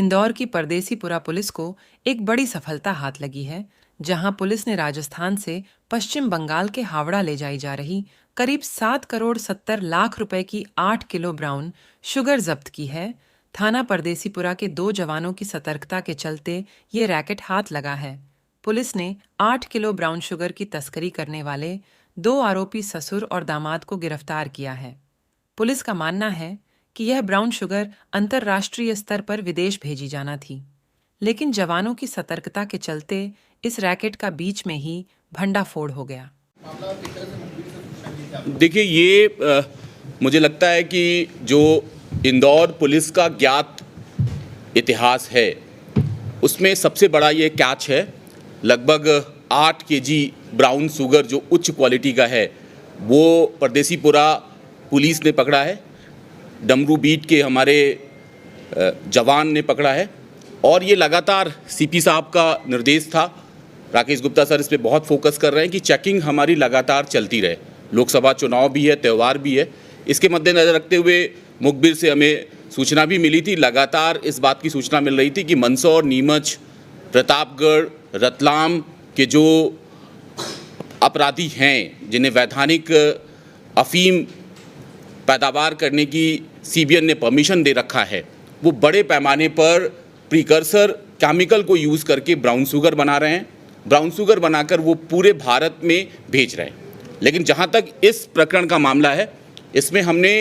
इंदौर की परदेसीपुरा पुलिस को एक बड़ी सफलता हाथ लगी है, जहां पुलिस ने राजस्थान से पश्चिम बंगाल के हावड़ा ले जाई जा रही करीब 7 करोड़ 70 लाख रुपए की 8 किलो ब्राउन शुगर जब्त की है। थाना परदेसीपुरा के 2 जवानों की सतर्कता के चलते ये रैकेट हाथ लगा है। पुलिस ने 8 किलो ब्राउन शुगर की तस्करी करने वाले 2 आरोपी ससुर और दामाद को गिरफ्तार किया है। पुलिस का मानना है कि यह ब्राउन शुगर अंतर्राष्ट्रीय स्तर पर विदेश भेजी जाना थी, लेकिन जवानों की सतर्कता के चलते इस रैकेट का बीच में ही भंडाफोड़ हो गया। देखिए, ये मुझे लगता है कि जो इंदौर पुलिस का ज्ञात इतिहास है उसमें सबसे बड़ा ये कैच है। लगभग 8 केजी ब्राउन शुगर जो उच्च क्वालिटी का है वो परदेसीपुरा पुलिस ने पकड़ा है। डमरू बीट के हमारे जवान ने पकड़ा है और ये लगातार सीपी साहब का निर्देश था। राकेश गुप्ता सर इस पे बहुत फोकस कर रहे हैं कि चेकिंग हमारी लगातार चलती रहे। लोकसभा चुनाव भी है, त्यौहार भी है, इसके मद्देनज़र रखते हुए मुखबिर से हमें सूचना भी मिली थी। लगातार इस बात की सूचना मिल रही थी कि मंदसौर, नीमच, प्रतापगढ़, रतलाम के जो अपराधी हैं जिन्हें वैधानिक अफीम पैदावार करने की सीबीएन ने परमिशन दे रखा है, वो बड़े पैमाने पर प्रीकर्सर केमिकल को यूज़ करके ब्राउन शुगर बना रहे हैं। ब्राउन शुगर बनाकर वो पूरे भारत में भेज रहे हैं। लेकिन जहाँ तक इस प्रकरण का मामला है, इसमें हमने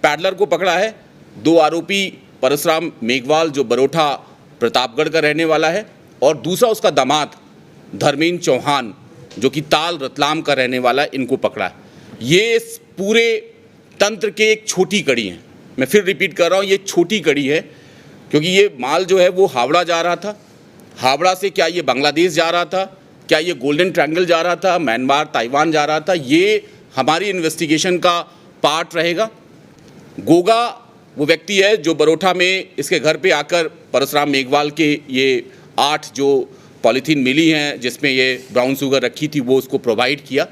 पैडलर को पकड़ा है। 2 आरोपी परशुराम मेघवाल जो बरोठा प्रतापगढ़ का रहने वाला है और दूसरा उसका दामाद धर्मेंद्र चौहान जो कि ताल रतलाम का रहने वाला है, इनको पकड़ा है। ये इस पूरे तंत्र के एक छोटी कड़ी है। मैं फिर रिपीट कर रहा हूँ, ये छोटी कड़ी है क्योंकि ये माल जो है वो हावड़ा जा रहा था। हावड़ा से क्या ये बांग्लादेश जा रहा था, क्या ये गोल्डन ट्रायंगल जा रहा था, म्यांमार, ताइवान जा रहा था, ये हमारी इन्वेस्टिगेशन का पार्ट रहेगा। गोगा वो व्यक्ति है जो बरोठा में इसके घर पे आकर परशुराम मेघवाल के ये 8 जो पॉलीथीन मिली हैं जिसमें ये ब्राउन शुगर रखी थी वो उसको प्रोवाइड किया।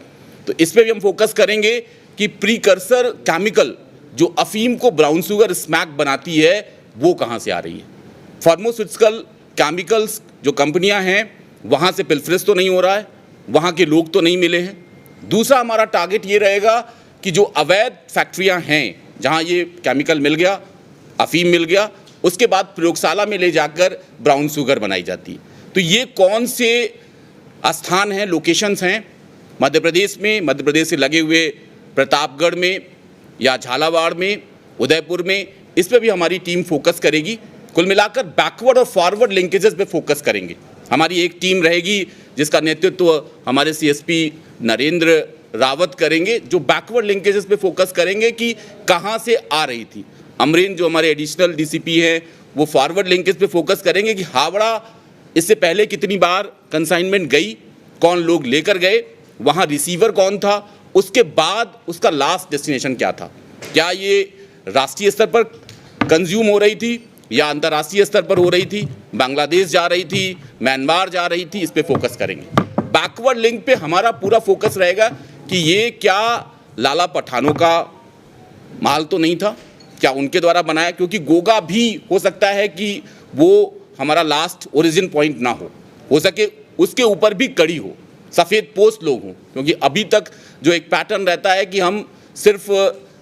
तो इस पर भी हम फोकस करेंगे कि प्रीकर्सर केमिकल जो अफीम को ब्राउन शुगर स्मैक बनाती है वो कहाँ से आ रही है। फार्मास्यूटिकल केमिकल्स जो कंपनियां हैं वहाँ से पिल्फरेज तो नहीं हो रहा है, वहाँ के लोग तो नहीं मिले हैं। दूसरा हमारा टारगेट ये रहेगा कि जो अवैध फैक्ट्रियाँ हैं जहाँ ये केमिकल मिल गया, अफीम मिल गया, उसके बाद प्रयोगशाला में ले जाकर ब्राउन शुगर बनाई जाती है। तो ये कौन से स्थान हैं, लोकेशंस हैं मध्य प्रदेश में, मध्य प्रदेश से लगे हुए प्रतापगढ़ में या झालावाड़ में, उदयपुर में, इस पर भी हमारी टीम फोकस करेगी। कुल मिलाकर बैकवर्ड और फॉरवर्ड लिंकेजेस पे फोकस करेंगे। हमारी एक टीम रहेगी जिसका नेतृत्व हमारे सीएसपी नरेंद्र रावत करेंगे, जो बैकवर्ड लिंकेजेस पे फोकस करेंगे कि कहाँ से आ रही थी। अमरीन जो हमारे एडिशनल डीसीपी हैं वो फॉरवर्ड लिंकेज पे फोकस करेंगे कि हावड़ा इससे पहले कितनी बार कंसाइनमेंट गई, कौन लोग लेकर गए, वहाँ रिसीवर कौन था, उसके बाद उसका लास्ट डेस्टिनेशन क्या था, क्या ये राष्ट्रीय स्तर पर कंज्यूम हो रही थी या अंतर्राष्ट्रीय स्तर पर हो रही थी, बांग्लादेश जा रही थी, म्यांमार जा रही थी, इस पे फोकस करेंगे। बैकवर्ड लिंक पे हमारा पूरा फोकस रहेगा कि ये क्या लाला पठानों का माल तो नहीं था, क्या उनके द्वारा बनाया, क्योंकि गोगा भी हो सकता है कि वो हमारा लास्ट ओरिजिन पॉइंट ना हो सके उसके ऊपर भी कड़ी हो, सफ़ेद पोस्ट लोग हों, क्योंकि अभी तक जो एक पैटर्न रहता है कि हम सिर्फ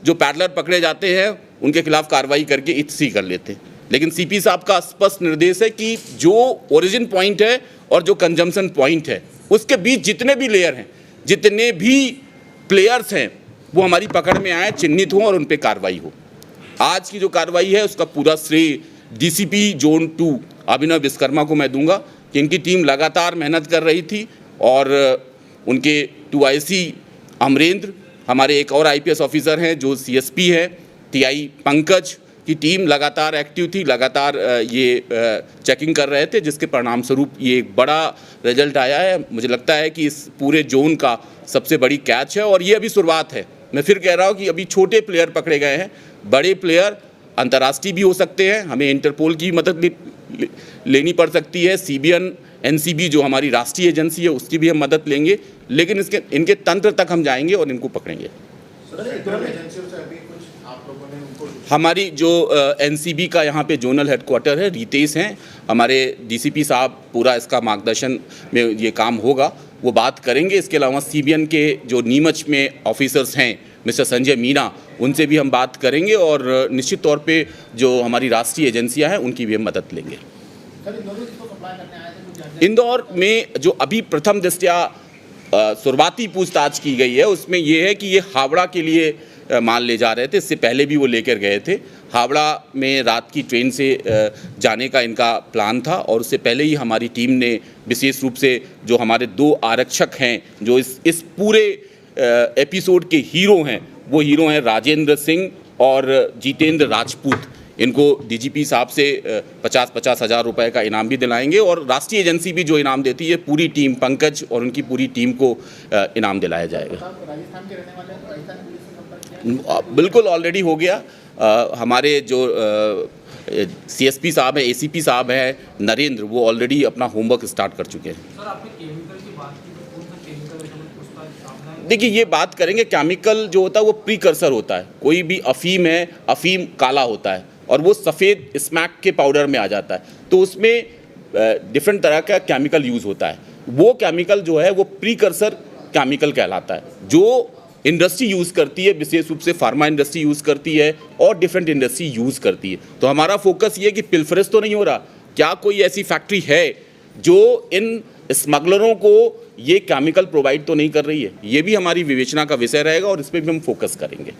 जो पैडलर पकड़े जाते हैं उनके खिलाफ कार्रवाई करके इत्सी कर लेते हैं। लेकिन सीपी साहब का स्पष्ट निर्देश है कि जो ओरिजिन पॉइंट है और जो कंजम्पशन पॉइंट है उसके बीच जितने भी लेयर हैं, जितने भी प्लेयर्स हैं, वो हमारी पकड़ में आए, चिन्हित हों और उन पर कार्रवाई हो। आज की जो कार्रवाई है उसका पूरा श्रेय डीसीपी जोन 2 अभिनव विश्वकर्मा को मैं दूंगा कि इनकी टीम लगातार मेहनत कर रही थी और उनके 2IC अमरेंद्र, हमारे एक और IPS ऑफिसर हैं जो CSP है, TI पंकज की टीम लगातार एक्टिव थी, लगातार ये चेकिंग कर रहे थे, जिसके परिणाम स्वरूप ये एक बड़ा रिजल्ट आया है। मुझे लगता है कि इस पूरे जोन का सबसे बड़ी कैच है और ये अभी शुरुआत है। मैं फिर कह रहा हूँ कि अभी छोटे प्लेयर पकड़े गए हैं, बड़े प्लेयर अंतर्राष्ट्रीय भी हो सकते हैं, हमें इंटरपोल की मदद लेनी पड़ सकती है, CBN NCB जो हमारी राष्ट्रीय एजेंसी है उसकी भी हम मदद लेंगे, लेकिन इनके तंत्र तक हम जाएंगे और इनको पकड़ेंगे। हमारी जो एनसीबी का यहाँ पे जोनल हेडक्वार्टर है, रितेश हैं, हमारे डीसीपी साहब पूरा इसका मार्गदर्शन में ये काम होगा, वो बात करेंगे। इसके अलावा सीबीएन के जो नीमच में ऑफिसर्स हैं मिस्टर संजय मीना, उनसे भी हम बात करेंगे और निश्चित तौर पे जो हमारी राष्ट्रीय एजेंसियां हैं उनकी भी हम मदद लेंगे। इंदौर में जो अभी प्रथम दृष्टया शुरुआती पूछताछ की गई है उसमें ये है कि ये हावड़ा के लिए माल ले जा रहे थे। इससे पहले भी वो लेकर गए थे। हावड़ा में रात की ट्रेन से जाने का इनका प्लान था और उससे पहले ही हमारी टीम ने विशेष रूप से जो हमारे 2 आरक्षक हैं जो इस पूरे एपिसोड के हीरो हैं, वो हीरो हैं राजेंद्र सिंह और जितेंद्र राजपूत। इनको डीजीपी साहब से 50-50 हज़ार रुपए का इनाम भी दिलाएंगे और राष्ट्रीय एजेंसी भी जो इनाम देती है पूरी टीम, पंकज और उनकी पूरी टीम को इनाम दिलाया जाएगा। बिल्कुल ऑलरेडी हो गया। हमारे जो सीएसपी साहब हैं, एसीपी साहब हैं नरेंद्र, वो ऑलरेडी अपना होमवर्क स्टार्ट कर चुके हैं। सर, आपने केमिकल की बात की, तो कौन सा केमिकल है जो उसका सामना है? देखिए, ये बात करेंगे, केमिकल जो होता है वो प्रीकर्सर होता है। कोई भी अफीम है, अफीम काला होता है और वो सफ़ेद स्मैक के पाउडर में आ जाता है, तो उसमें डिफरेंट तरह का केमिकल यूज़ होता है। वो केमिकल जो है वो प्रीकर्सर केमिकल कहलाता है, जो इंडस्ट्री यूज़ करती है, विशेष रूप से फार्मा इंडस्ट्री यूज़ करती है और डिफरेंट इंडस्ट्री यूज़ करती है। तो हमारा फोकस ये है कि पिल्फरेज तो नहीं हो रहा, क्या कोई ऐसी फैक्ट्री है जो इन स्मगलरों को ये केमिकल प्रोवाइड तो नहीं कर रही है। ये भी हमारी विवेचना का विषय रहेगा और इस पर भी हम फोकस करेंगे।